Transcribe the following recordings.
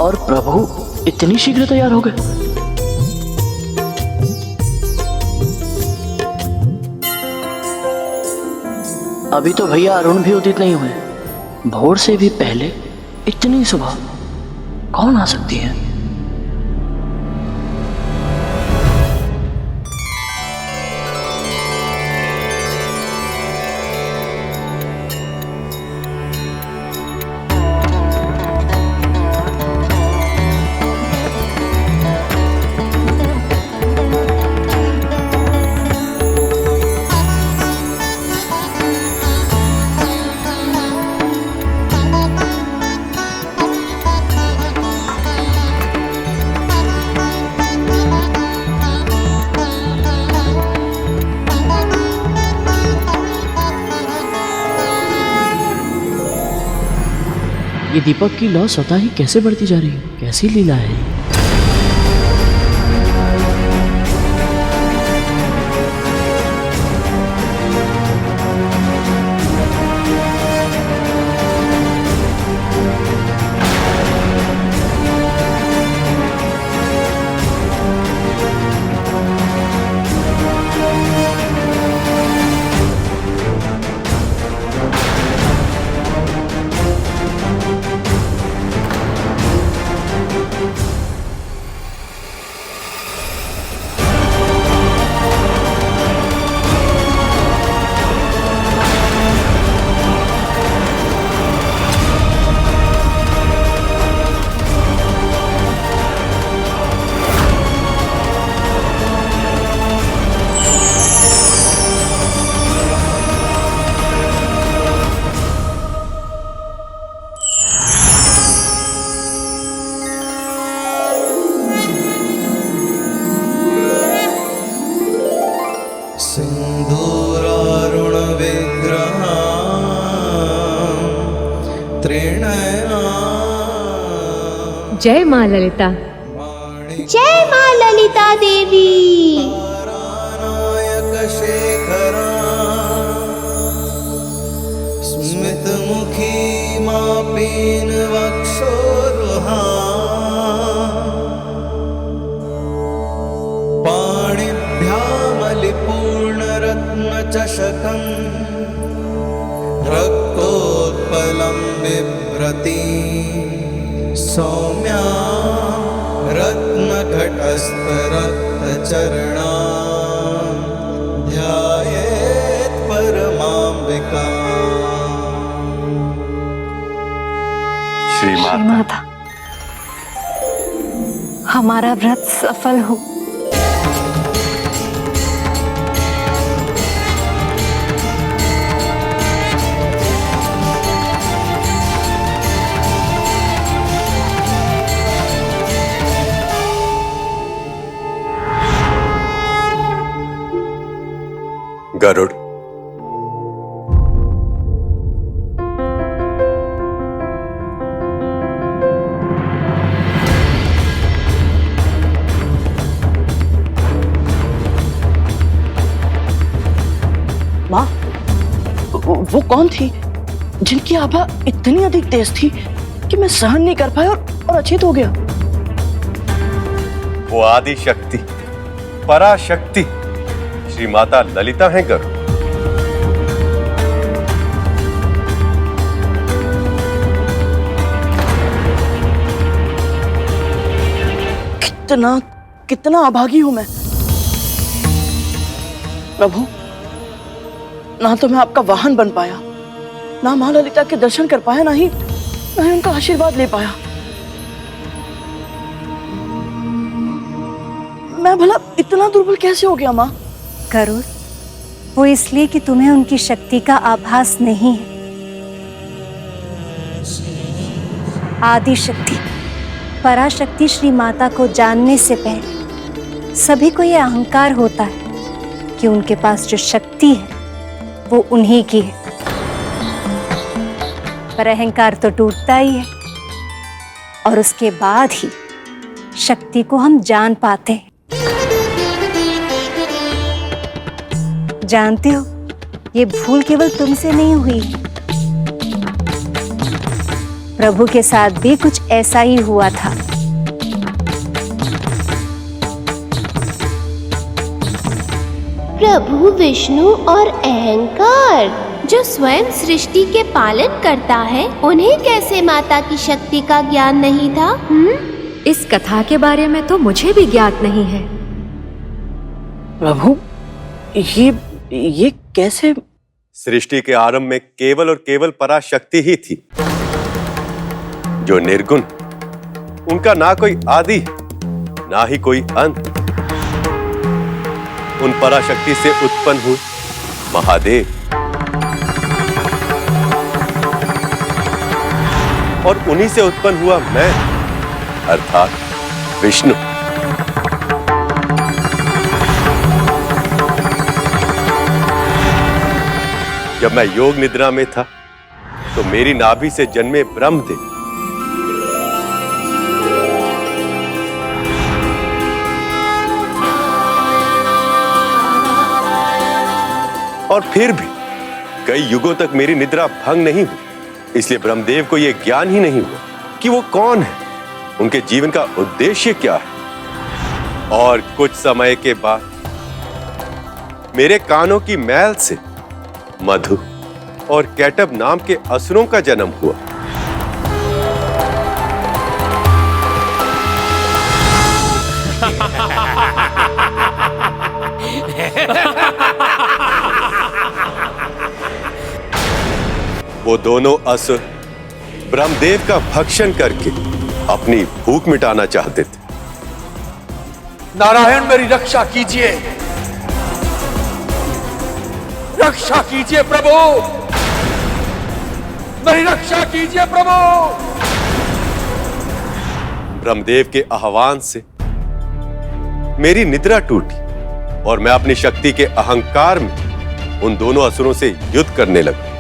और प्रभु इतनी शीघ्र तैयार हो गए? अभी तो भैया अरुण भी उदित नहीं हुए। भोर से भी पहले इतनी सुबह कौन आ सकती है? ये दीपक की लौ स्वतः ही कैसे बढ़ती जा रही है? कैसी लीला है ये? जय माँ ललिता। जय माँ ललिता देवी। स्मित मुखी माँ पीन वक्षोरुहा पाणिभ्यामलिपूर्ण रत्न चषकं रक्तोत्पलं बिभ्रती सौम्या रत्नघटस्थ रक्तचरणा ध्यायेत् परमाम्बिका। श्री माता, हमारा व्रत सफल हो। गरुड़, माँ, वो कौन थी जिनकी आभा इतनी अधिक तेज थी कि मैं सहन नहीं कर पाया और अचेत हो गया? वो आदि शक्ति, पराशक्ति श्री माता ललिता हैं गरुड़। कितना अभागी हूं मैं। प्रभु, ना तो मैं आपका वाहन बन पाया, ना मां ललिता के दर्शन कर पाया, ना ही उनका आशीर्वाद ले पाया। मैं भला इतना दुर्बल कैसे हो गया माँ? गरुड़, वो इसलिए कि तुम्हें उनकी शक्ति का आभास नहीं है। आदि शक्ति, पराशक्ति श्री माता को जानने से पहले सभी को यह अहंकार होता है कि उनके पास जो शक्ति है वो उन्हीं की है। पर अहंकार तो टूटता ही है और उसके बाद ही शक्ति को हम जान पाते हैं। जानते हो, ये भूल केवल तुमसे नहीं हुई, प्रभु के साथ भी कुछ ऐसा ही हुआ था। प्रभु विष्णु और अहंकार, जो स्वयं सृष्टि के पालन करता है, उन्हें कैसे माता की शक्ति का ज्ञान नहीं था? इस कथा के बारे में तो मुझे भी ज्ञात नहीं है। प्रभु, ये कैसे? सृष्टि के आरंभ में केवल और केवल पराशक्ति ही थी, जो निर्गुण, उनका ना कोई आदि ना ही कोई अंत। उन पराशक्ति से उत्पन्न हुए महादेव और उन्हीं से उत्पन्न हुआ मैं, अर्थात विष्णु। जब मैं योग निद्रा में था तो मेरी नाभि से जन्मे ब्रह्मदेव और फिर भी कई युगों तक मेरी निद्रा भंग नहीं हुई। इसलिए ब्रह्मदेव को यह ज्ञान ही नहीं हुआ कि वो कौन है, उनके जीवन का उद्देश्य क्या है। और कुछ समय के बाद मेरे कानों की मैल से मधु और कैटब नाम के असुरों का जन्म हुआ। वो दोनों असुर ब्रह्मदेव का भक्षण करके अपनी भूख मिटाना चाहते थे। नारायण, मेरी रक्षा कीजिए, रक्षा कीजिए प्रभु, मेरी रक्षा कीजिए प्रभु। ब्रह्मदेव के आह्वान से मेरी निद्रा टूटी और मैं अपनी शक्ति के अहंकार में उन दोनों असुरों से युद्ध करने लगा।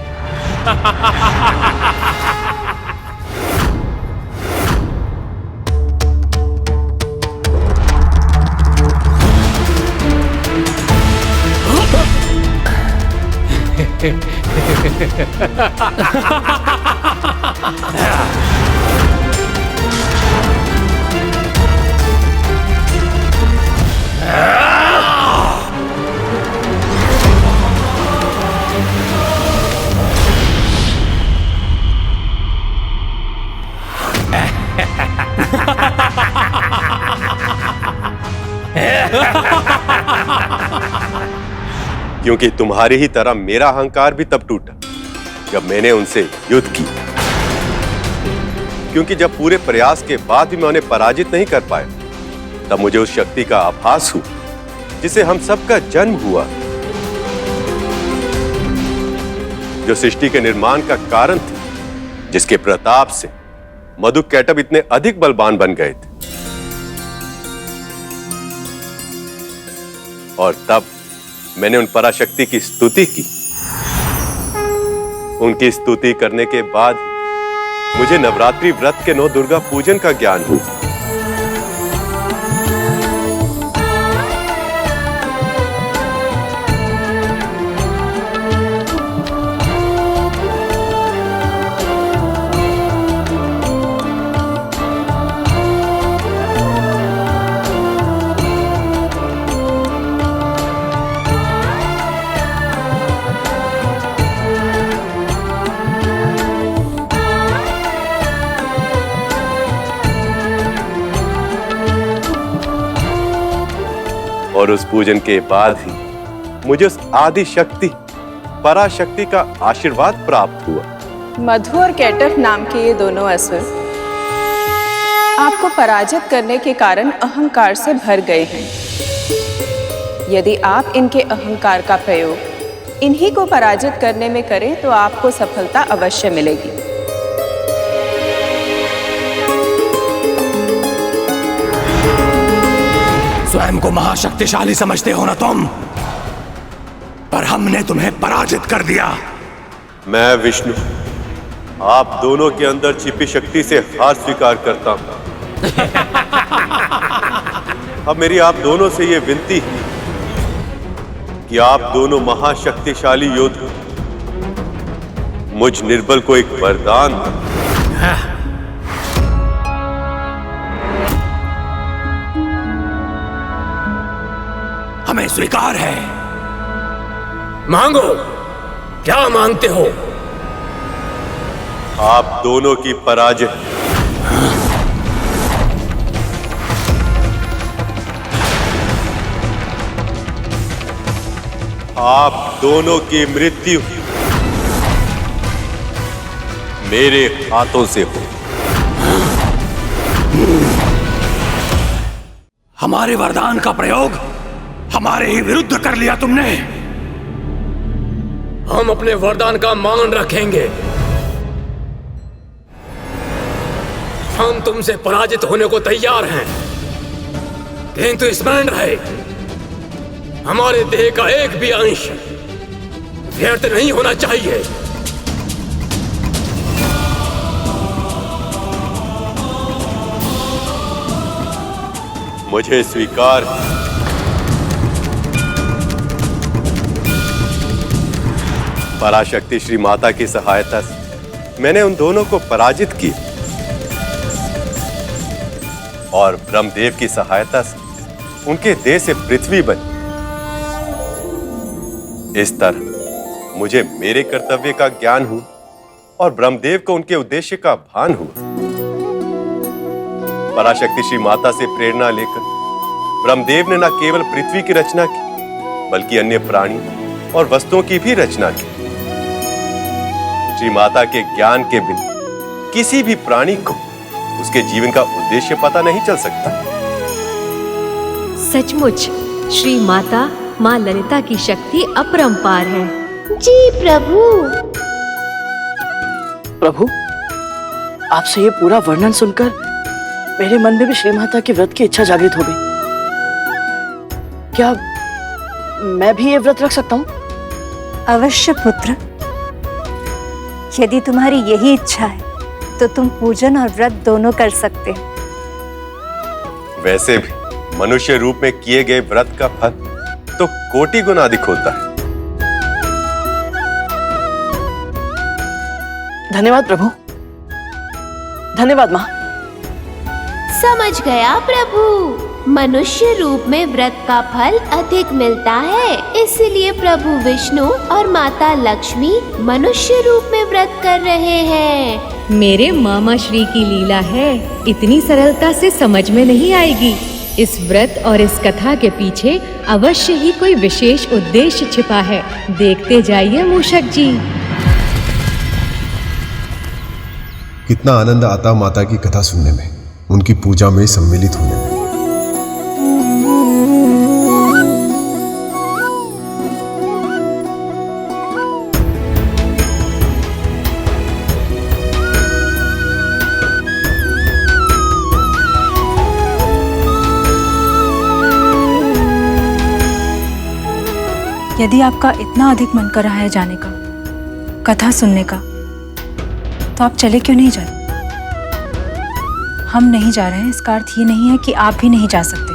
क्योंकि तुम्हारी ही तरह मेरा अहंकार भी तब टूटा जब मैंने उनसे युद्ध की। क्योंकि जब पूरे प्रयास के बाद भी मैं उन्हें पराजित नहीं कर पाया, तब मुझे उस शक्ति का आभास हुआ जिसे हम सबका जन्म हुआ, जो सृष्टि के निर्माण का कारण थी, जिसके प्रताप से मधु कैटब इतने अधिक बलवान बन गए थे। और तब मैंने उन पराशक्ति की स्तुति की। उनकी स्तुति करने के बाद मुझे नवरात्रि व्रत के 9 दुर्गा पूजन का ज्ञान हुआ। और उस पूजन के बाद ही मुझे उस आदि शक्ति पराशक्ति का आशीर्वाद प्राप्त हुआ। मधु और कैटब नाम के ये दोनों असुर आपको पराजित करने के कारण अहंकार से भर गए हैं। यदि आप इनके अहंकार का प्रयोग इन्हीं को पराजित करने में करें तो आपको सफलता अवश्य मिलेगी। स्वयं को महाशक्तिशाली समझते हो ना तुम, पर हमने तुम्हें पराजित कर दिया। मैं विष्णु आप दोनों के अंदर छिपी शक्ति से हार स्वीकार करता हूं। अब मेरी आप दोनों से यह विनती है कि आप दोनों महाशक्तिशाली योद्धा मुझ निर्बल को एक वरदान दें। हमें स्वीकार है। मांगो, क्या मांगते हो? आप दोनों की पराजय, आप दोनों की मृत्यु मेरे हाथों से हो। हमारे वरदान का प्रयोग हमारे ही विरुद्ध कर लिया तुमने। हम अपने वरदान का मान रखेंगे। हम तुमसे पराजित होने को तैयार हैं, किंतु स्मरण रहे, हमारे देह का एक भी अंश व्यर्थ नहीं होना चाहिए। मुझे स्वीकार। पराशक्ति श्री माता की सहायता से मैंने उन दोनों को पराजित किया और ब्रह्मदेव की सहायता से उनके देह से पृथ्वी बनी। इस तरह मुझे मेरे कर्तव्य का ज्ञान हुआ और ब्रह्मदेव को उनके उद्देश्य का भान हुआ। पराशक्ति श्री माता से प्रेरणा लेकर ब्रह्मदेव ने न केवल पृथ्वी की रचना की बल्कि अन्य प्राणी और वस्तुओं की भी रचना की। श्री माता के ज्ञान के बिना किसी भी प्राणी को उसके जीवन का उद्देश्य पता नहीं चल सकता। सचमुच श्री माता माँ ललिता की शक्ति अपरंपार है। जी प्रभु। प्रभु, आपसे ये पूरा वर्णन सुनकर मेरे मन में भी श्री माता के व्रत की इच्छा जागृत हो गई। क्या मैं भी ये व्रत रख सकता हूँ? अवश्य पुत्र, यदि तुम्हारी यही इच्छा है तो तुम पूजन और व्रत दोनों कर सकते हो। वैसे भी मनुष्य रूप में किए गए व्रत का फल तो कोटि गुना अधिक होता है। धन्यवाद प्रभु। धन्यवाद माँ। समझ गया प्रभु, मनुष्य रूप में व्रत का फल अधिक मिलता है, इसलिए प्रभु विष्णु और माता लक्ष्मी मनुष्य रूप में व्रत कर रहे हैं। मेरे मामा श्री की लीला है, इतनी सरलता से समझ में नहीं आएगी। इस व्रत और इस कथा के पीछे अवश्य ही कोई विशेष उद्देश्य छिपा है। देखते जाइए मूषक जी। कितना आनंद आता माता की कथा सुनने में, उनकी पूजा में सम्मिलित होने में। यदि आपका इतना अधिक मन कर रहा है जाने का, कथा सुनने का, तो आप चले क्यों नहीं जाते? हम नहीं जा रहे हैं इसका अर्थ ये नहीं है कि आप भी नहीं जा सकते।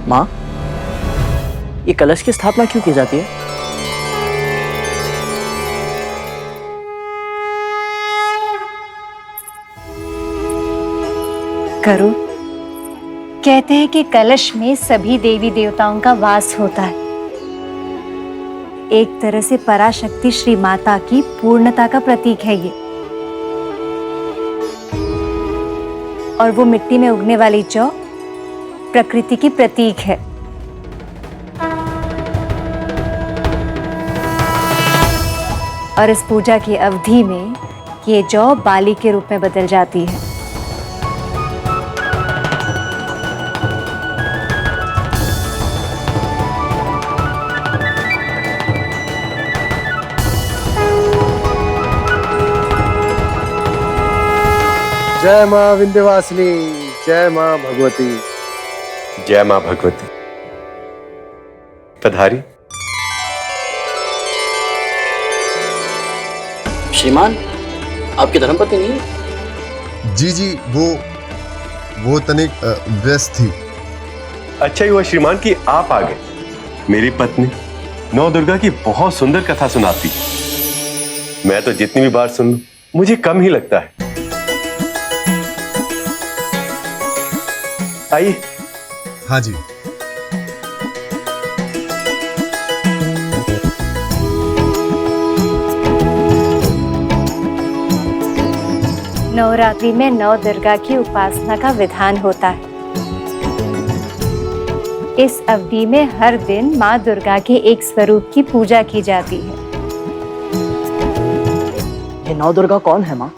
माँ, ये कलश की स्थापना क्यों की जाती है? करो, कहते हैं कि कलश में सभी देवी देवताओं का वास होता है। एक तरह से पराशक्ति श्री माता की पूर्णता का प्रतीक है ये। और वो मिट्टी में उगने वाली जौ प्रकृति की प्रतीक है। और इस पूजा की अवधि में ये जौ बाली के रूप में बदल जाती है। जय मां विंध्यवासिनी, जय मां भगवती। जय मां भगवती। पधारी। श्रीमान, आपकी धर्मपत्नी नहीं है? जी जी, वो तनिक व्यस्त थी। अच्छा ही हुआ श्रीमान कि आप आ गए। मेरी पत्नी नौ दुर्गा की बहुत सुंदर कथा सुनाती। मैं तो जितनी भी बार सुन लूं, मुझे कम ही लगता है। आइए। हाँ जी। नवरात्रि में नौ दुर्गा की उपासना का विधान होता है। इस अवधि में हर दिन माँ दुर्गा के एक स्वरूप की पूजा की जाती है। ये नौ दुर्गा कौन है माँ?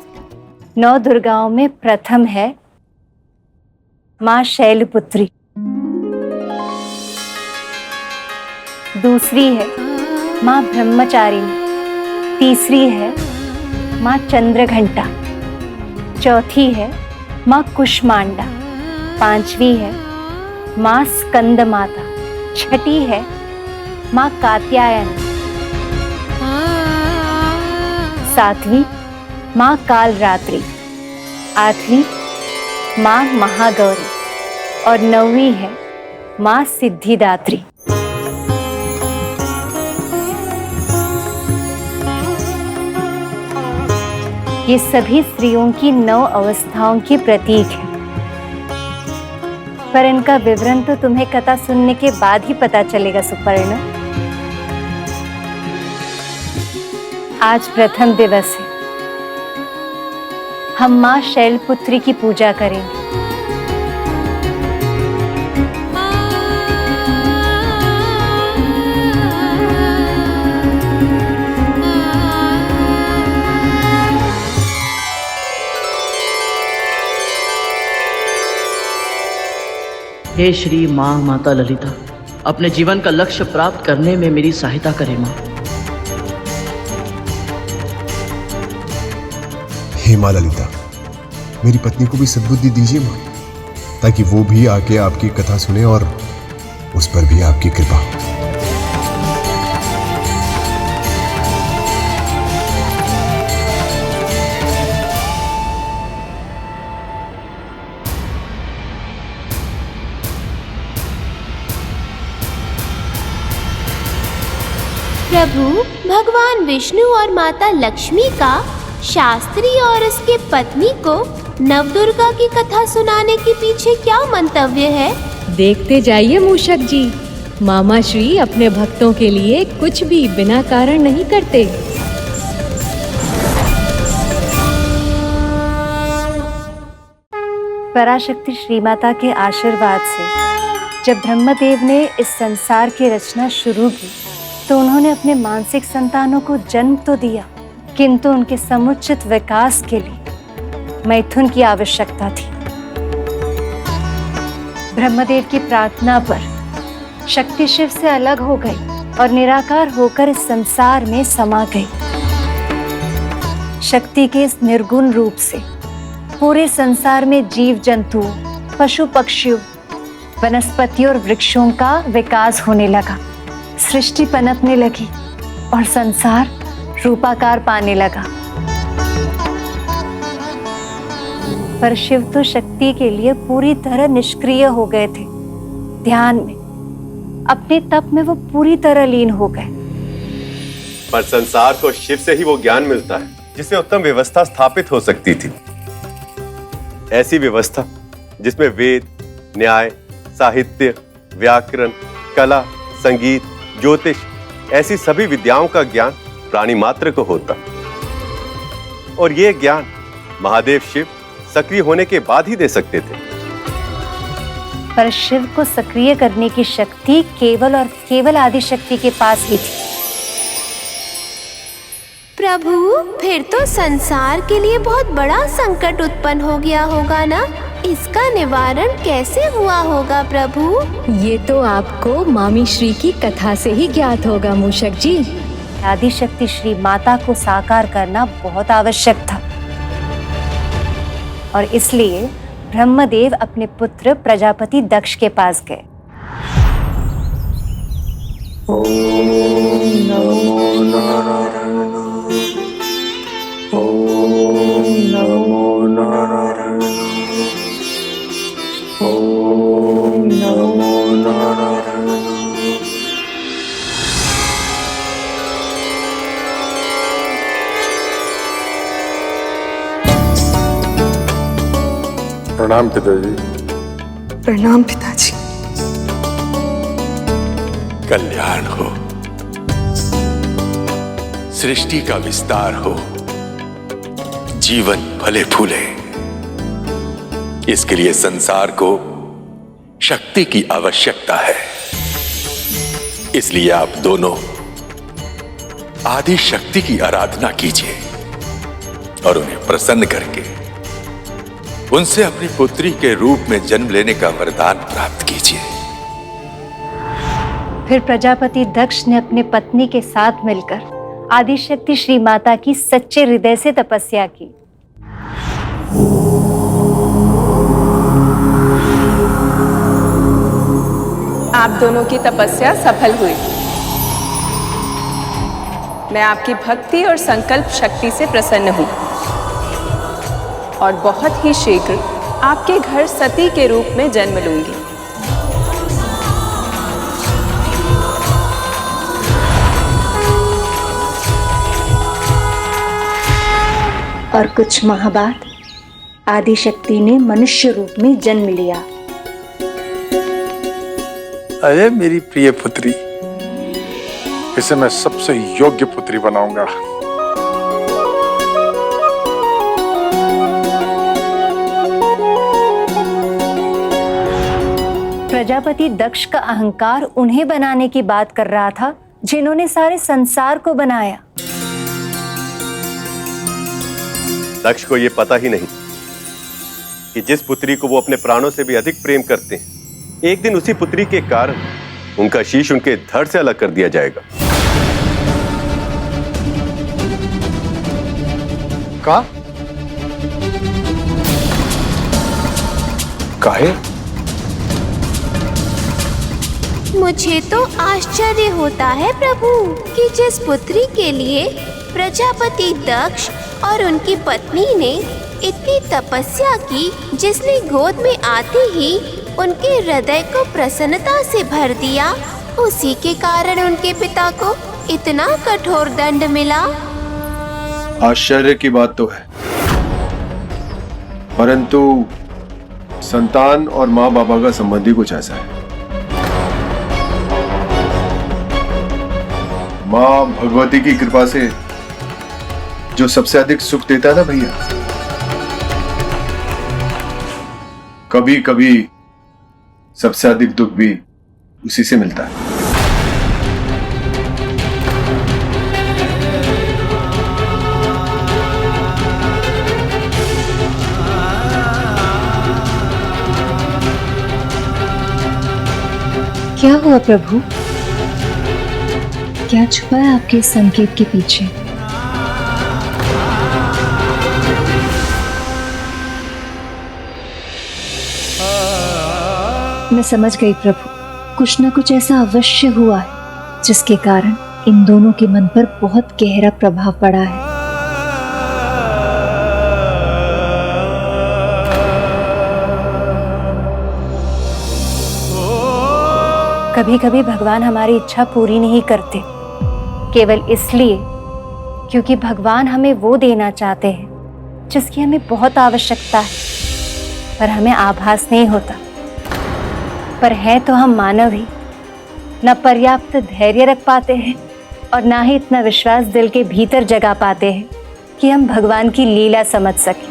नौ दुर्गाओं में प्रथम है माँ शैलपुत्री, दूसरी है माँ ब्रह्मचारिणी, तीसरी है माँ चंद्रघंटा, चौथी है माँ कुष्मांडा, पांचवी है माँ स्कंद माता, छठी है माँ कात्यायनी, सातवीं माँ कालरात्रि, आठवीं माँ महागौरी और नौवीं है माँ सिद्धिदात्री। ये सभी स्त्रियों की 9 अवस्थाओं की प्रतीक है, पर इनका विवरण तो तुम्हें कथा सुनने के बाद ही पता चलेगा सुपर्ण। आज प्रथम दिवस है, हम माँ शैलपुत्री की पूजा करेंगे। हे श्री माँ माता ललिता, अपने जीवन का लक्ष्य प्राप्त करने में मेरी सहायता करें माँ। हे माँ ललिता, मेरी पत्नी को भी सद्बुद्धि दीजिए माँ, ताकि वो भी आके आपकी कथा सुने और उस पर भी आपकी कृपा हो। प्रभु, भगवान विष्णु और माता लक्ष्मी का शास्त्री और उसके पत्नी को नवदुर्गा की कथा सुनाने के पीछे क्या मंतव्य है? देखते जाइए मूषक जी, मामा श्री अपने भक्तों के लिए कुछ भी बिना कारण नहीं करते। पराशक्ति श्री माता के आशीर्वाद से जब ब्रह्मदेव ने इस संसार की रचना शुरू की, तो उन्होंने अपने मानसिक संतानों को जन्म तो दिया, किंतु उनके समुचित विकास के लिए मैथुन की आवश्यकता थी। ब्रह्मदेव की प्रार्थना पर शक्ति शिव से अलग हो गई और निराकार होकर इस संसार में समा गई। शक्ति के इस निर्गुण रूप से पूरे संसार में जीव जंतुओं, पशु पक्षियों, वनस्पतियों और वृक्षों का विकास होने लगा, सृष्टि पनपने लगी और संसार रूपाकार पाने लगा। पर शिव तो शक्ति के लिए पूरी तरह निष्क्रिय हो गए थे। ध्यान में, अपने तप में वो पूरी तरह लीन हो गए। पर संसार को शिव से ही वो ज्ञान मिलता है जिससे उत्तम व्यवस्था स्थापित हो सकती थी। ऐसी व्यवस्था जिसमें वेद, न्याय, साहित्य, व्याकरण, कला, संगीत, ज्योतिष, ऐसी सभी विद्याओं का ज्ञान प्राणी मात्र को होता। और ये ज्ञान महादेव शिव सक्रिय होने के बाद ही दे सकते थे। पर शिव को सक्रिय करने की शक्ति केवल और केवल आदिशक्ति के पास ही थी। प्रभु, फिर तो संसार के लिए बहुत बड़ा संकट उत्पन्न हो गया होगा ना? इसका निवारण कैसे हुआ होगा प्रभु? ये तो आपको मामी श्री की कथा से ही ज्ञात होगा मूषक जी। आदिशक्ति श्री माता को साकार करना बहुत आवश्यक था और इसलिए ब्रह्मदेव अपने पुत्र प्रजापति दक्ष के पास गए। प्रणाम पिताजी। प्रणाम पिताजी। कल्याण हो, सृष्टि का विस्तार हो, जीवन फले फूले, इसके लिए संसार को शक्ति की आवश्यकता है। इसलिए आप दोनों आदि शक्ति की आराधना कीजिए और उन्हें प्रसन्न करके उनसे अपनी पुत्री के रूप में जन्म लेने का वरदान प्राप्त कीजिए। फिर प्रजापति दक्ष ने अपने पत्नी के साथ मिलकर आदिशक्ति श्री माता की सच्चे हृदय से तपस्या की। आप दोनों की तपस्या सफल हुई। मैं आपकी भक्ति और संकल्प शक्ति से प्रसन्न हूँ और बहुत ही शीघ्र आपके घर सती के रूप में जन्म लूंगी। और कुछ माह बाद आदिशक्ति ने मनुष्य रूप में जन्म लिया। अरे मेरी प्रिय पुत्री, इसे मैं सबसे योग्य पुत्री बनाऊंगा। प्रजापति दक्ष का अहंकार उन्हें बनाने की बात कर रहा था जिन्होंने सारे संसार को बनाया। दक्ष को यह पता ही नहीं कि जिस पुत्री को वो अपने प्राणों से भी अधिक प्रेम करते हैं, एक दिन उसी पुत्री के कारण उनका शीश उनके धड़ से अलग कर दिया जाएगा। काहे? मुझे तो आश्चर्य होता है प्रभु कि जिस पुत्री के लिए प्रजापति दक्ष और उनकी पत्नी ने इतनी तपस्या की, जिसने गोद में आते ही उनके हृदय को प्रसन्नता से भर दिया, उसी के कारण उनके पिता को इतना कठोर दंड मिला। आश्चर्य की बात तो है, परंतु संतान और माँ बाबा का संबंध ही कुछ ऐसा है। माँ भगवती की कृपा से जो सबसे अधिक सुख देता है ना भैया, कभी कभी सबसे अधिक दुख भी उसी से मिलता है। क्या हुआ प्रभु? क्या छुपा है आपके इस संकेत के पीछे? मैं समझ गई प्रभु, कुछ न कुछ ऐसा अवश्य हुआ है जिसके कारण इन दोनों के मन पर बहुत गहरा प्रभाव पड़ा है। कभी कभी भगवान हमारी इच्छा पूरी नहीं करते, केवल इसलिए क्योंकि भगवान हमें वो देना चाहते हैं जिसकी हमें बहुत आवश्यकता है, पर हमें आभास नहीं होता। पर है तो हम मानव ही, न पर्याप्त धैर्य रख पाते हैं और ना ही इतना विश्वास दिल के भीतर जगा पाते हैं कि हम भगवान की लीला समझ सकें।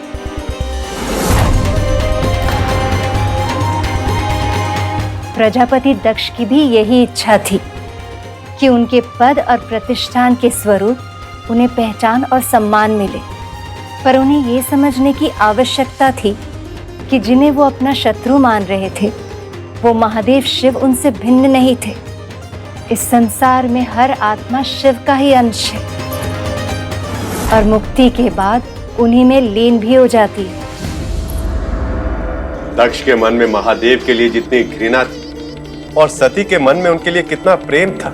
प्रजापति दक्ष की भी यही इच्छा थी कि उनके पद और प्रतिष्ठान के स्वरूप उन्हें पहचान और सम्मान मिले, पर उन्हें ये समझने की आवश्यकता थी कि जिन्हें वो अपना शत्रु मान रहे थे, वो महादेव शिव उनसे भिन्न नहीं थे। इस संसार में हर आत्मा शिव का ही अंश है और मुक्ति के बाद उन्हीं में लीन भी हो जाती है। दक्ष के मन में महादेव के लिए जितनी घृणा थी और सती के मन में उनके लिए कितना प्रेम था,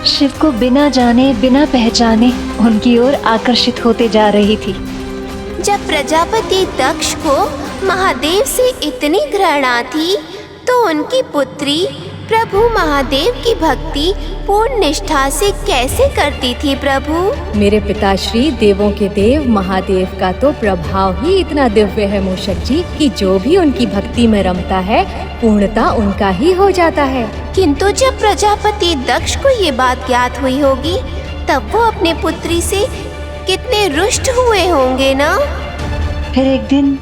शिव को बिना जाने बिना पहचाने उनकी ओर आकर्षित होते जा रही थी। जब प्रजापति दक्ष को महादेव से इतनी घृणा थी तो उनकी पुत्री प्रभु महादेव की भक्ति पूर्ण निष्ठा से कैसे करती थी प्रभु? मेरे पिताश्री देवों के देव महादेव का तो प्रभाव ही इतना दिव्य है मूषक जी कि जो भी उनकी भक्ति में रमता है पूर्णता उनका ही हो जाता है। किंतु जब प्रजापति दक्ष को ये बात ज्ञात हुई होगी तब वो अपने पुत्री से कितने रुष्ट हुए होंगे ना? फिर एक दिन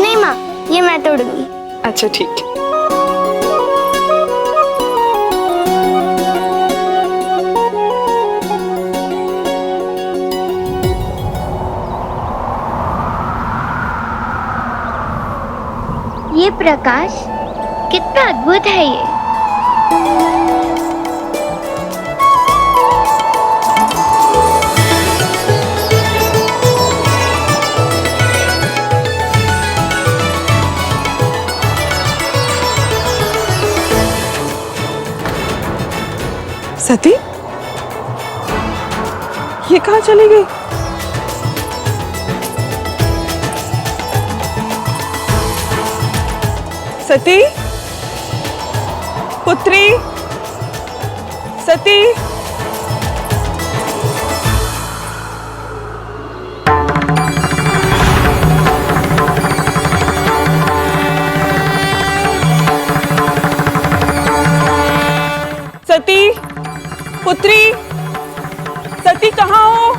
नहीं माँ, ये मैं तोड़ूंगी। अच्छा ठीक है। ये प्रकाश कितना अद्भुत है ये। सती, ये कहाँ चली गई? सती, पुत्री, सती। सती, पुत्री, सती कहाँ हो?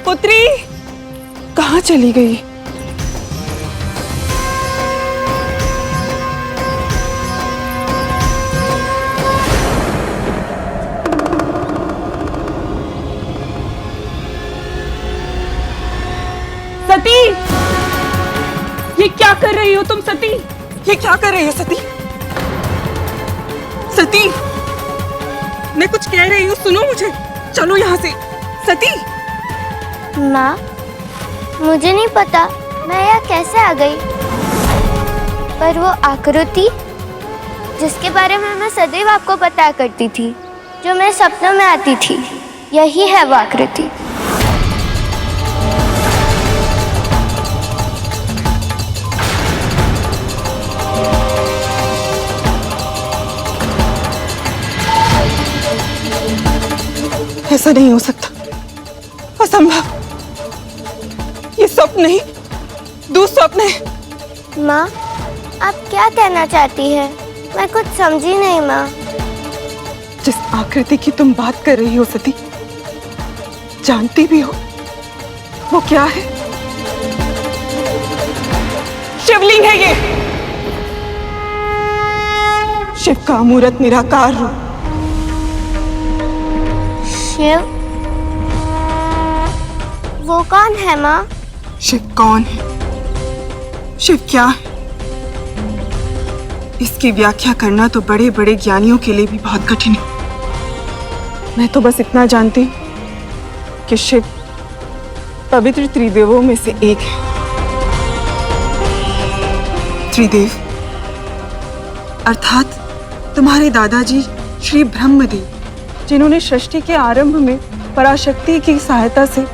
पुत्री, कहाँ चली गई? सती, ये क्या कर रही हो तुम सती? ये क्या कर रही हो सती? सती, मैं कुछ कह रही हूँ, सुनो मुझे। चलो यहाँ से। सती। माँ, मुझे नहीं पता मैं यहाँ कैसे आ गई, पर वो आकृति जिसके बारे में मैं सदैव आपको बताया करती थी, जो मेरे सपनों में आती थी, यही है वो आकृति। ऐसा नहीं हो सकता, असंभव। ये स्वप्न नहीं, दुस्वप्न है। माँ, आप क्या कहना चाहती है? मैं कुछ समझी नहीं माँ। जिस आकृति की तुम बात कर रही हो सती, जानती भी हो वो क्या है? शिवलिंग है ये, शिव का अमूर्त निराकार रूप। शिव? वो कौन है माँ? शिव कौन है, शिव क्या है, इसकी व्याख्या करना तो बड़े बड़े ज्ञानियों के लिए भी बहुत कठिन है। मैं तो बस इतना जानती कि शिव पवित्र त्रिदेवों में से एक है। त्रिदेव अर्थात तुम्हारे दादाजी श्री ब्रह्मदेव, जिन्होंने सृष्टि के आरंभ में पराशक्ति की सहायता से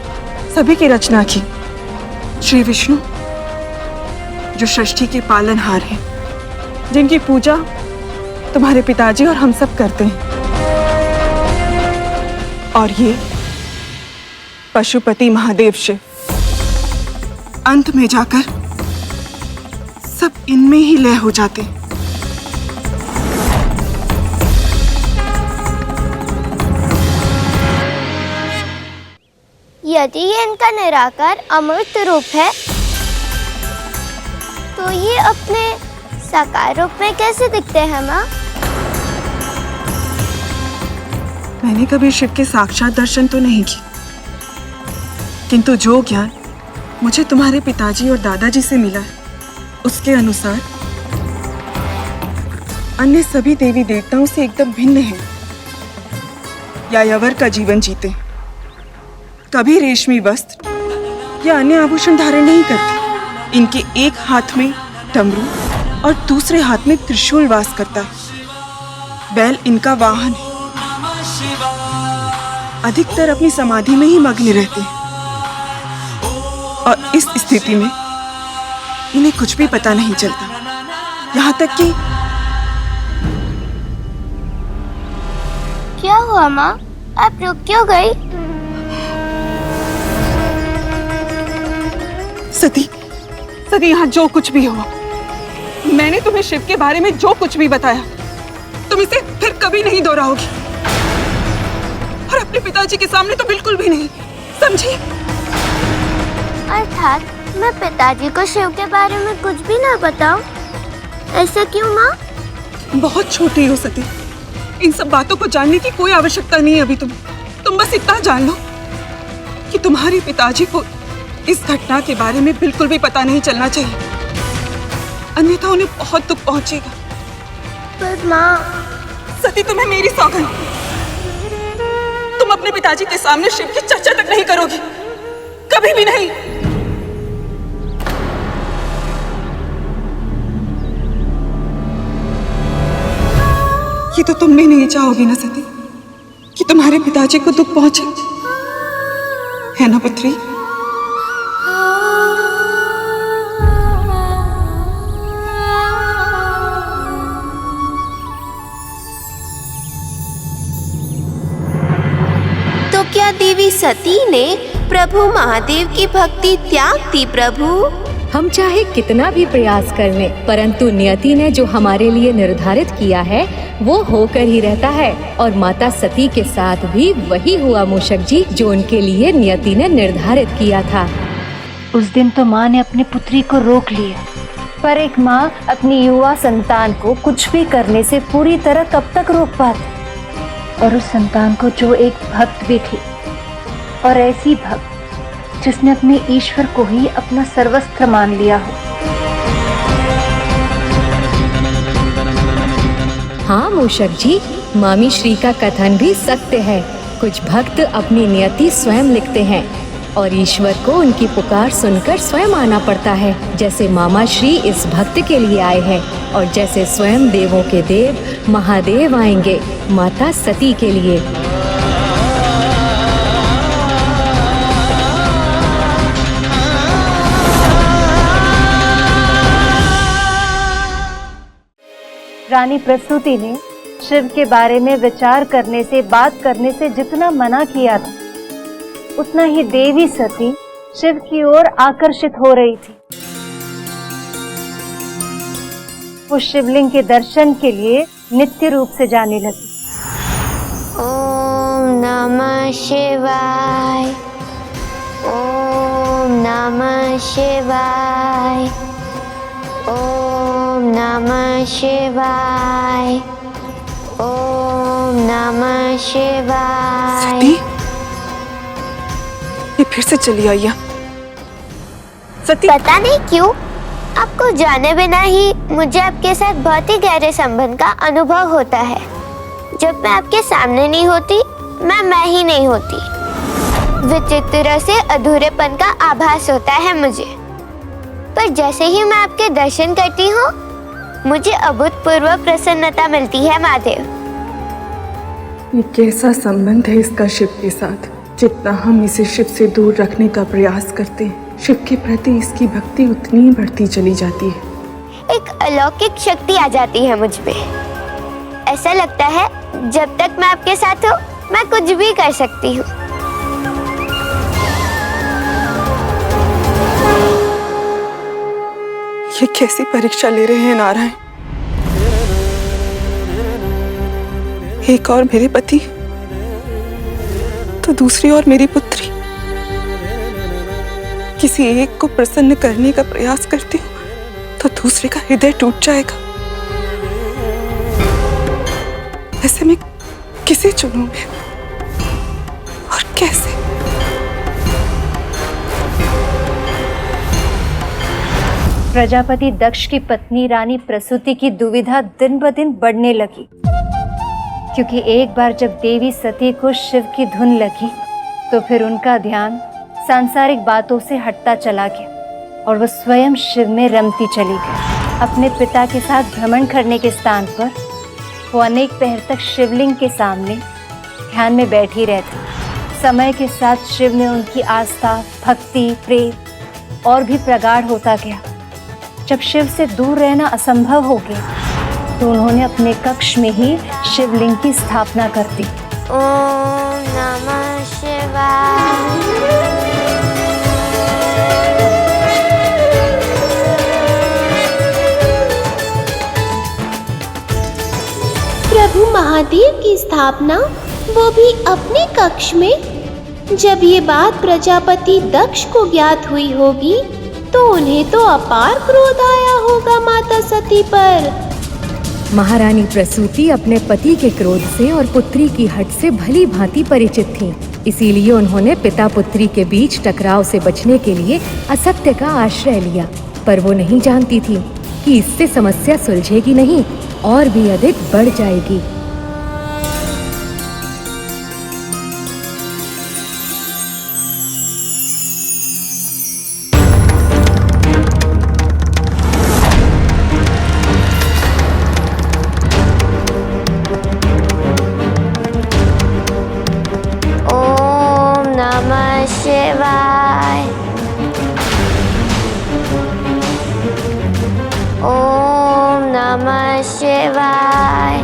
सभी की रचना की। श्री विष्णु, जो सृष्टि के पालनहार हैं, जिनकी पूजा तुम्हारे पिताजी और हम सब करते हैं। और ये पशुपति महादेव शिव, अंत में जाकर सब इनमें ही लय हो जाते हैं। यदि ये इनका निराकार अमूर्त रूप है, तो ये अपने साकार रूप में कैसे दिखते हैं माँ? मैंने कभी शिव के साक्षात दर्शन तो नहीं किए, किंतु जो ज्ञान मुझे तुम्हारे पिताजी और दादाजी से मिला है उसके अनुसार अन्य सभी देवी देवताओं से एकदम भिन्न है। यायावर का जीवन जीते, कभी रेशमी वस्त्र या अन्य आभूषण धारण नहीं करते। इनके एक हाथ में डमरू और दूसरे हाथ में त्रिशूल वास करता है। बैल इनका वाहन है। अधिकतर अपनी समाधि में ही मग्न रहते हैं और इस स्थिति में इन्हें कुछ भी पता नहीं चलता, यहाँ तक कि क्या हुआ माँ, आप रुक क्यों गई? सती, यहाँ जो कुछ भी हुआ, मैंने तुम्हें शिव के बारे में जो कुछ भी बताया तुम इसे फिर कभी नहीं दोहराओगी, और अपने पिताजी के सामने तो बिल्कुल भी नहीं, समझी? अर्थात मैं पिताजी को शिव के बारे में कुछ भी ना बताऊं? ऐसा क्यों माँ? बहुत छोटी हो सती, इन सब बातों को जानने की कोई आवश्यकता नहीं है अभी। तुम बस इतना जान लो कि तुम्हारे पिताजी को इस घटना के बारे में बिल्कुल भी पता नहीं चलना चाहिए, अन्यथा उन्हें बहुत दुख पहुंचेगा। पर माँ, सती तुम्हें मेरी सौगंध, तुम अपने पिताजी के सामने शिव की चर्चा तक नहीं करोगी, कभी भी नहीं। ये तो तुम भी नहीं चाहोगी ना सती कि तुम्हारे पिताजी को दुख पहुंचे, है ना पुत्री? तो क्या देवी सती ने प्रभु महादेव की भक्ति त्याग दी? प्रभु, हम चाहे कितना भी प्रयास कर लें, परंतु नियति ने जो हमारे लिए निर्धारित किया है वो होकर ही रहता है। और माता सती के साथ भी वही हुआ मूषक जी, जो उनके लिए नियति ने निर्धारित किया था। उस दिन तो माँ ने अपनी पुत्री को रोक लिया, पर एक माँ अपनी युवा संतान को कुछ भी करने से पूरी तरह कब तक रोक पाती? और उस संतान को जो एक भक्त भी थी, और ऐसी भक्त जिसने अपने ईश्वर को ही अपना सर्वस्त्र मान लिया हो। हाँ मूषक जी, मामी श्री का कथन भी सत्य है। कुछ भक्त अपनी नियति स्वयं लिखते हैं और ईश्वर को उनकी पुकार सुनकर स्वयं आना पड़ता है। जैसे मामा श्री इस भक्त के लिए आए हैं, और जैसे स्वयं देवों के देव महादेव आएंगे माता सती के लिए। रानी प्रसूति ने शिव के बारे में विचार करने से, बात करने से जितना मना किया था, उतना ही देवी सती शिव की ओर आकर्षित हो रही थी। वो शिवलिंग के दर्शन के लिए नित्य रूप से जाने लगी। ओम नमः शिवाय, ओम नमः शिवाय, ओम नमः शिवाय, ओम नमः शिवाय। सती, ये फिर से चली आई है। सती, पता नहीं क्यों आपको जाने बिना ही मुझे आपके साथ बहुत ही गहरे संबंध का अनुभव होता है। जब मैं आपके सामने नहीं होती, मैं ही नहीं होती। विचित्र से अधूरेपन का आभास होता है मुझे, पर जैसे ही मैं आपके दर्शन करती हूँ, मुझे अभूतपूर्व प्रसन्नता मिलती है महादेव। ये कैसा संबंध है इसका शिव के साथ? जितना हम इसे शिव से दूर रखने का प्रयास करते हैं, शिव के प्रति इसकी भक्ति उतनी ही बढ़ती चली जाती है। एक अलौकिक शक्ति आ जाती है मुझ पे। ऐसा लगता है जब तक मैं आपके साथ हूँ, मैं कुछ भी कर सकती हूँ। ये कैसी परीक्षा ले रहे हैं नारायण? एक और मेरे पति, तो दूसरी ओर मेरी पुत्री। किसी एक को प्रसन्न करने का प्रयास करती हूँ तो दूसरे का हृदय टूट जाएगा। ऐसे में किसे चुनूं मैं? कैसे? प्रजापति दक्ष की पत्नी रानी प्रसूति की दुविधा दिन ब दिन बढ़ने लगी, क्योंकि एक बार जब देवी सती को शिव की धुन लगी तो फिर उनका ध्यान सांसारिक बातों से हटता चला गया और वो स्वयं शिव में रमती चली गई। अपने पिता के साथ भ्रमण करने के स्थान पर वो अनेक पहर तक शिवलिंग के सामने ध्यान में बैठी रहती। समय के साथ शिव में उनकी आस्था, भक्ति, प्रेम और भी प्रगाढ़ होता गया। जब शिव से दूर रहना असंभव हो गया तो उन्होंने अपने कक्ष में ही शिवलिंग की स्थापना कर दी। ओम नमः शिवाय। प्रभु महादेव की स्थापना, वो भी अपने कक्ष में। जब ये बात प्रजापति दक्ष को ज्ञात हुई होगी तो उन्हें तो अपार क्रोध आया होगा माता सती पर। महारानी प्रसूति अपने पति के क्रोध से और पुत्री की हट से भली भांति परिचित थीं। इसीलिए उन्होंने पिता पुत्री के बीच टकराव से बचने के लिए असत्य का आश्रय लिया। पर वो नहीं जानती थी कि इससे समस्या सुलझेगी नहीं और भी अधिक बढ़ जाएगी। ओम नमः शिवाय। ओम नमः शिवाय।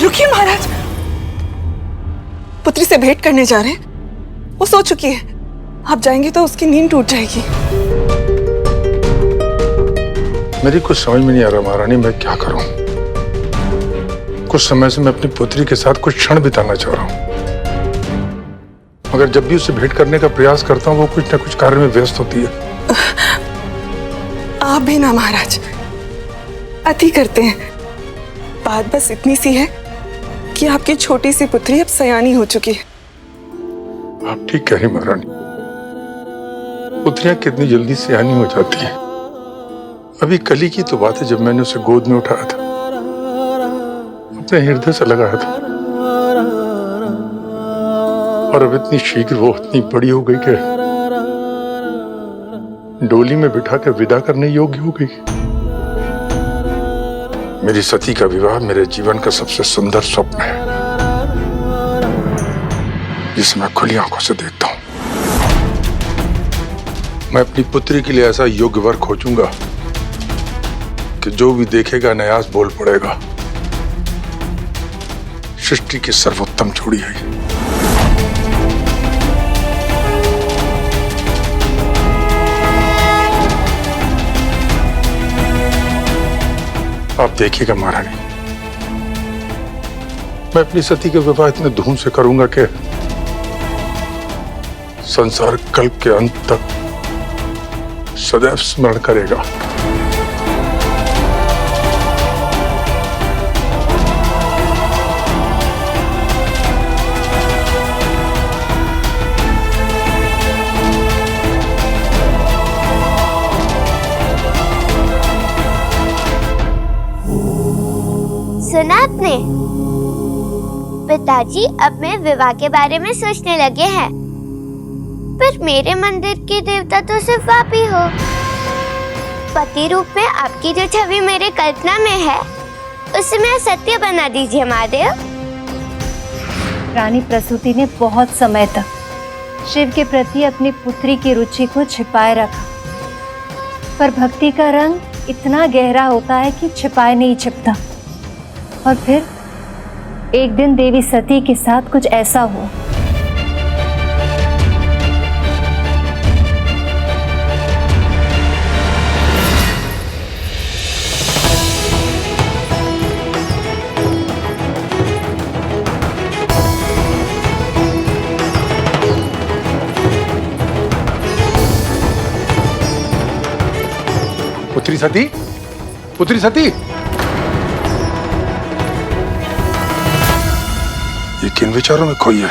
रुकिए महाराज, पुत्री से भेंट करने जा रहे हैं। वो सो चुकी है, आप जाएंगे तो उसकी नींद टूट जाएगी। मेरी कुछ समझ में नहीं आ रहा महारानी, मैं क्या करूं। कुछ समय से मैं अपनी पुत्री के साथ कुछ क्षण बिताना चाह रहा हूं, मगर जब भी उसे भेंट करने का प्रयास करता हूं वो कुछ न कुछ कार्य में व्यस्त होती है। आप भी ना महाराज, अति करते हैं। बात बस इतनी सी है कि आपकी छोटी सी पुत्री अब सयानी हो चुकी है। आप ठीक कह रही महारानी, पुत्रियां कितनी जल्दी सयानी हो जाती हैं। अभी कल ही की तो बात है जब मैंने उसे गोद में उठाया था, अपने हृदय से लगाया था, और अब इतनी शीघ्र वो इतनी बड़ी हो गई कि डोली में बिठा कर विदा करने योग्य हो गई। मेरी सती का विवाह मेरे जीवन का सबसे सुंदर स्वप्न है, जिसे मैं खुली आंखों से देखता हूं। मैं अपनी पुत्री के लिए ऐसा योग्य वर खोजूंगा कि जो भी देखेगा नयास बोल पड़ेगा, सृष्टि की सर्वोत्तम जोड़ी है ये। आप देखिएगा महारानी, मैं अपनी सती के विवाह इतने धूम से करूंगा कि संसार कल्प के अंत तक सदैव स्मरण करेगा। सुना आपने? पिताजी अब मैं विवाह के बारे में सोचने लगे हैं। पर मेरे मंदिर के देवता तो सिर्फ आप ही हो। पति रूप में आपकी जो छवि मेरे कल्पना में है उसे मैं सत्य बना दीजिए महादेव। रानी प्रसूति ने बहुत समय तक शिव के प्रति अपनी पुत्री की रुचि को छिपाए रखा, पर भक्ति का रंग इतना गहरा होता है कि छिपाए नहीं छिपता। और फिर एक दिन देवी सती के साथ कुछ ऐसा हुआ। पुत्री सती, पुत्री सती, किन विचारों में खोई है,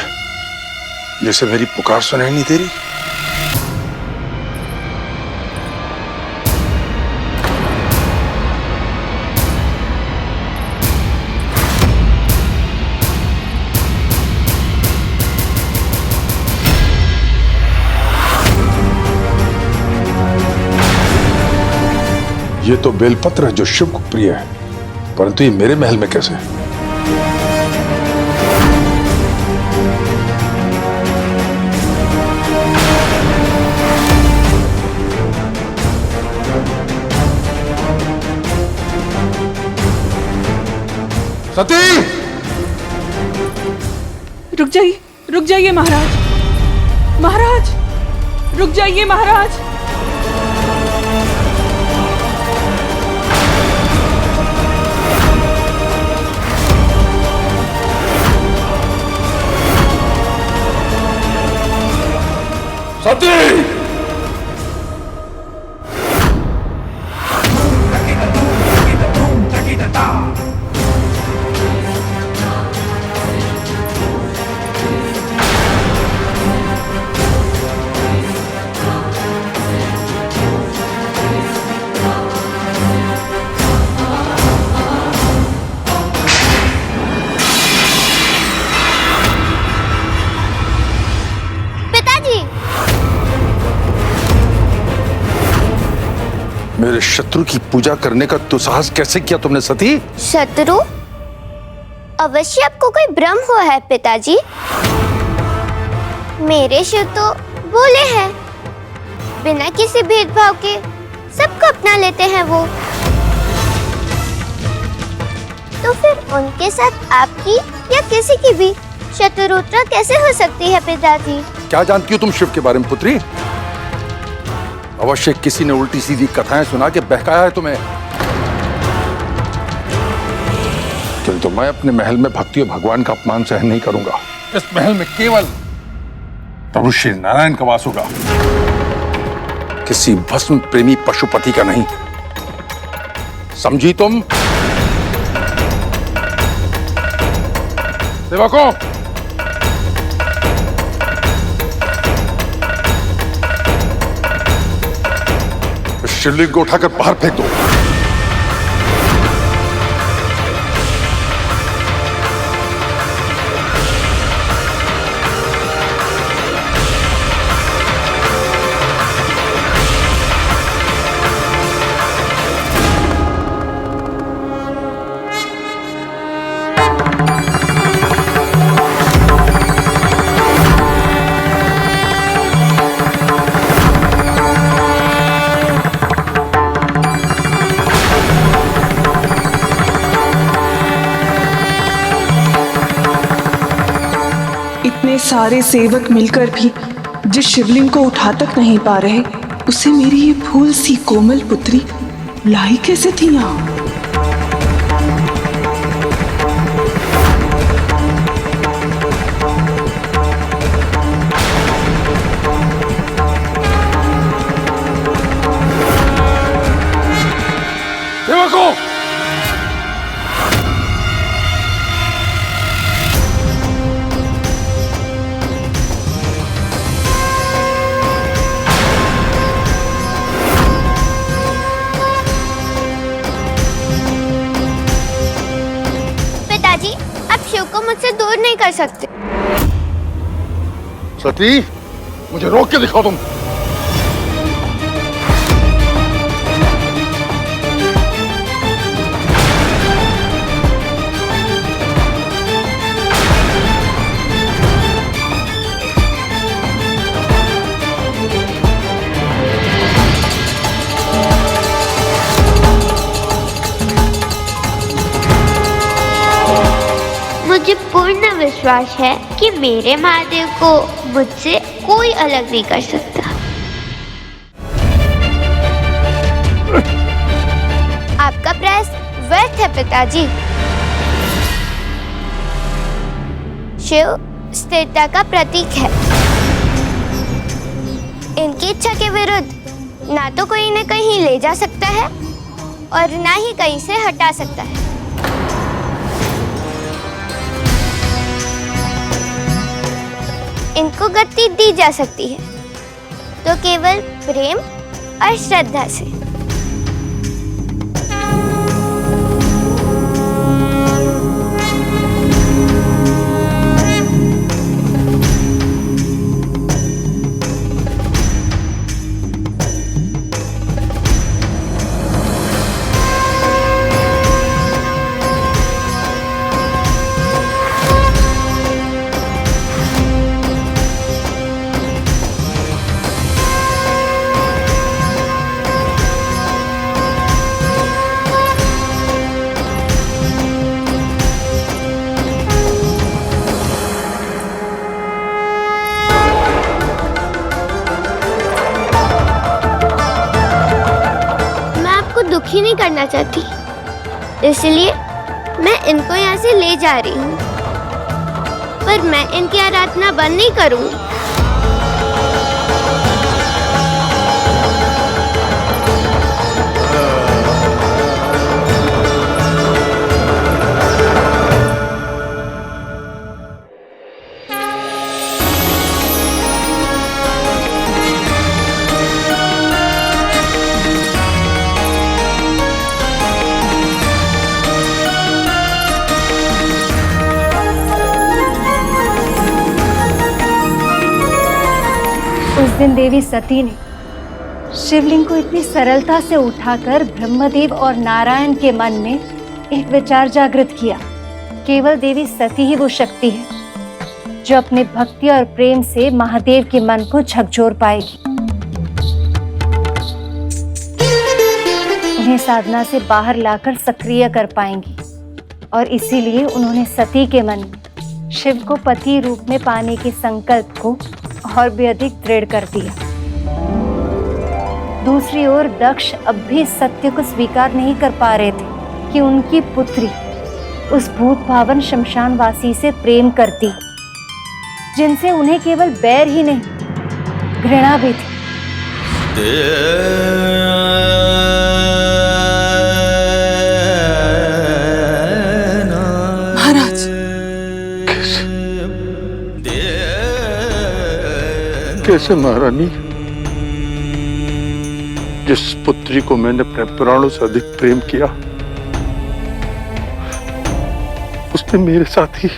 जैसे मेरी पुकार सुनाई नहीं दे रही। ये तो बेलपत्र है जो शिव को प्रिय है, परंतु ये मेरे महल में कैसे? सती! रुक जाइए महाराज। महाराज, रुक जाइए महाराज। सती! मेरे शत्रु की पूजा करने का दुस्साहस कैसे किया तुमने सती? शत्रु? अवश्य आपको कोई भ्रम हुआ है पिताजी। मेरे शिव तो भोले हैं, बिना किसी भेदभाव के सबको अपना लेते हैं वो। तो फिर उनके साथ आपकी या किसी की भी शत्रुता कैसे हो सकती है पिताजी? क्या जानती हो तुम शिव के बारे में पुत्री? अवश्य किसी ने उल्टी सीधी कथाएं सुना के बहकाया है तुम्हें। किंतु मैं अपने महल में भक्ति और भगवान का अपमान सहन नहीं करूंगा। इस महल में केवल प्रभु श्री नारायण का वास होगा, किसी भस्म प्रेमी पशुपति का नहीं। समझी तुम? सेवकों, शिवलिंग को उठाकर बाहर फेंक दो। सारे सेवक मिलकर भी जिस शिवलिंग को उठा तक नहीं पा रहे, उसे मेरी ये फूल सी कोमल पुत्री लाई कैसे थी यहाँ? सेवकों, मुझसे दूर नहीं कर सकते। सती, मुझे रोक के दिखाओ तुम। मुझे पूर्ण विश्वास है कि मेरे महादेव को मुझसे कोई अलग नहीं कर सकता। आपका प्रयास व्यर्थ है पिताजी। शिव स्थिरता का प्रतीक है। इनकी इच्छा के विरुद्ध ना तो कोई इन्हें कहीं ले जा सकता है और ना ही कहीं से हटा सकता है। इनको गति दी जा सकती है तो केवल प्रेम और श्रद्धा से। दुखी नहीं करना चाहती, इसलिए मैं इनको यहाँ से ले जा रही हूँ, पर मैं इनकी आराधना बंद नहीं करूँगी। उस दिन देवी सती ने शिवलिंग को इतनी सरलता से उठाकर ब्रह्मदेव और नारायण के मन में एक विचार जागृत किया। केवल देवी सती ही वो शक्ति है जो अपने भक्ति और प्रेम से महादेव के मन को झकझोर पाएगी। उन्हें साधना से बाहर लाकर सक्रिय कर पाएंगी और इसीलिए उन्होंने सती के मन में शिव को पति रूप में पाने के संकल्प को और भी अधिक दृढ़ कर दिया। दूसरी ओर दक्ष अब भी सत्य को स्वीकार नहीं कर पा रहे थे कि उनकी पुत्री उस भूत भावन शमशानवासी से प्रेम करती, जिनसे उन्हें केवल बैर ही नहीं घृणा भी थी। कैसे महारानी? जिस पुत्री को मैंने अपने प्राणों से अधिक प्रेम किया, उसने मेरे साथ ही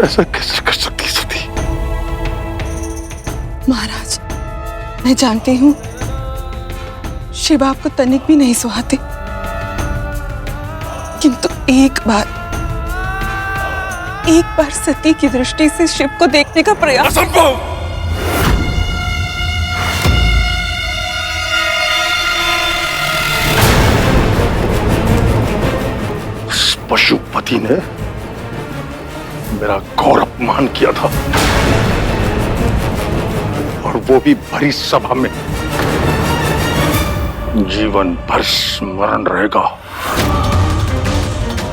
ऐसा कैसे कर सकती सती? महाराज, मैं जानती हूँ शिव आपको तनिक भी नहीं सुहाते, किंतु एक बार सती की दृष्टि से शिव को देखने का प्रयास। असंभव! उस पशुपति ने मेरा घोर अपमान किया था, और वो भी भरी सभा में। जीवन भर स्मरण रहेगा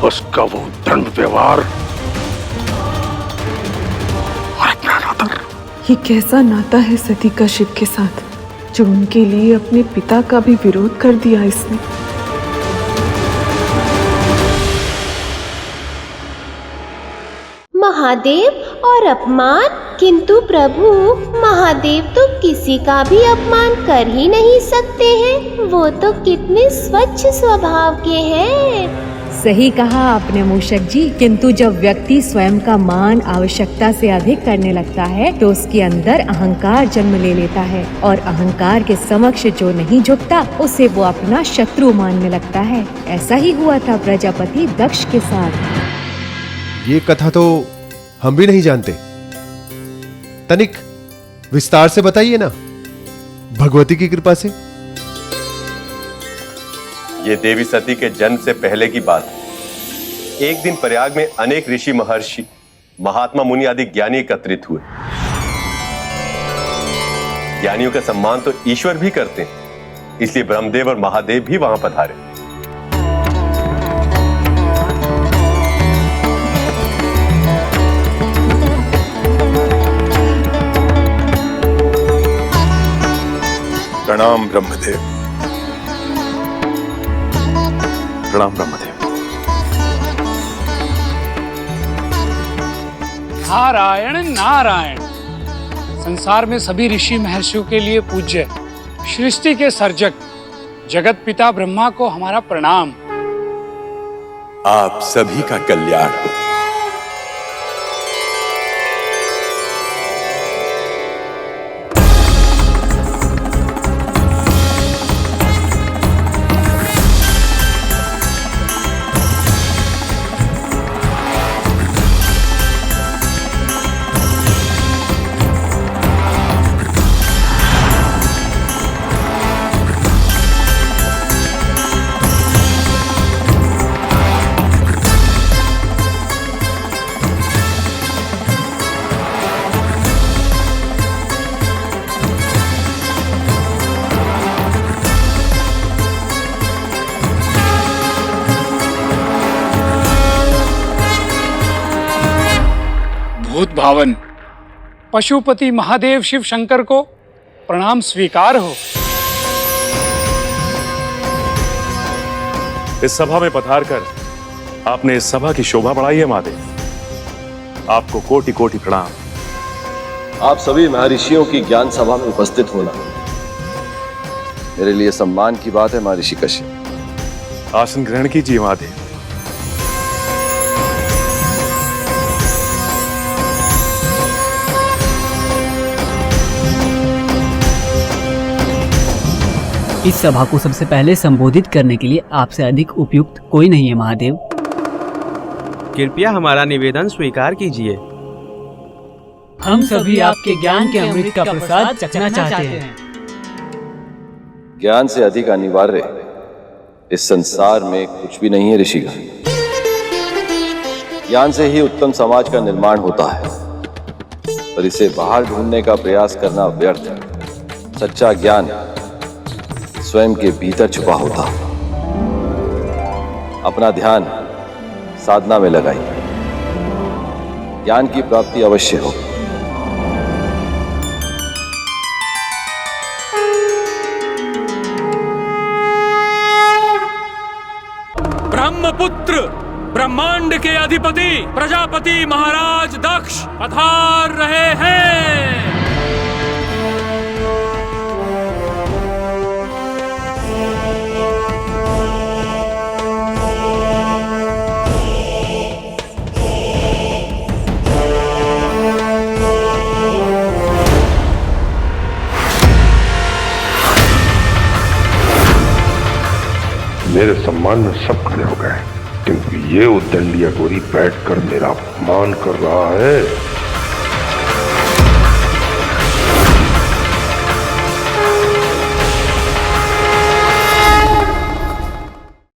उसका वो दंड व्यवहार। ये कैसा नाता है सती का शिव के साथ, जो उनके लिए अपने पिता का भी विरोध कर दिया इसने। महादेव और अपमान, किंतु प्रभु महादेव तो किसी का भी अपमान कर ही नहीं सकते हैं, वो तो कितने स्वच्छ स्वभाव के हैं। सही कहा आपने मूषक जी, किंतु जब व्यक्ति स्वयं का मान आवश्यकता से अधिक करने लगता है तो उसके अंदर अहंकार जन्म ले लेता है, और अहंकार के समक्ष जो नहीं झुकता उसे वो अपना शत्रु मानने लगता है। ऐसा ही हुआ था प्रजापति दक्ष के साथ। ये कथा तो हम भी नहीं जानते, तनिक विस्तार से बताइए ना, भगवती की कृपा से। ये देवी सती के जन्म से पहले की बात है। एक दिन प्रयाग में अनेक ऋषि, महर्षि, महात्मा, मुनि आदि ज्ञानी एकत्रित हुए। ज्ञानियों का सम्मान तो ईश्वर भी करते हैं, इसलिए ब्रह्मदेव और महादेव भी वहां पधारे। प्रणाम ब्रह्मदेव। प्रणाम ब्रह्मदेव। नारायण नारायण। संसार में सभी ऋषि महर्षियों के लिए पूज्य सृष्टि के सर्जक जगत पिता ब्रह्मा को हमारा प्रणाम। आप सभी का कल्याण हो। भूत भावन पशुपति महादेव शिव शंकर को प्रणाम स्वीकार हो। इस सभा में पधार कर आपने इस सभा की शोभा बढ़ाई है महादेव। आपको कोटि कोटि प्रणाम। आप सभी महर्षियों की ज्ञान सभा में उपस्थित होना मेरे लिए सम्मान की बात है। महर्षि कश्यप, आसन ग्रहण कीजिए महादेव। इस सभा को सबसे पहले संबोधित करने के लिए आपसे अधिक उपयुक्त कोई नहीं है महादेव। कृपया हमारा निवेदन स्वीकार कीजिए। हम सभी आपके ज्ञान के अमृत का प्रसाद चखना चाहते हैं। ज्ञान से अधिक अनिवार्य इस संसार में कुछ भी नहीं है ऋषिगण। ज्ञान से ही उत्तम समाज का निर्माण होता है, पर इसे बाहर ढूंढने का प्रयास करना व्यर्थ है। सच्चा ज्ञान स्वयं के भीतर छुपा होता। अपना ध्यान साधना में लगाइए, ज्ञान की प्राप्ति अवश्य हो। ब्रह्मपुत्र ब्रह्मांड के अधिपति प्रजापति महाराज दक्ष पधार रहे हैं। मेरे सम्मान में सब खड़े हो गए, क्योंकि ये उद्दंडी अघोरी बैठकर मेरा अपमान कर रहा है।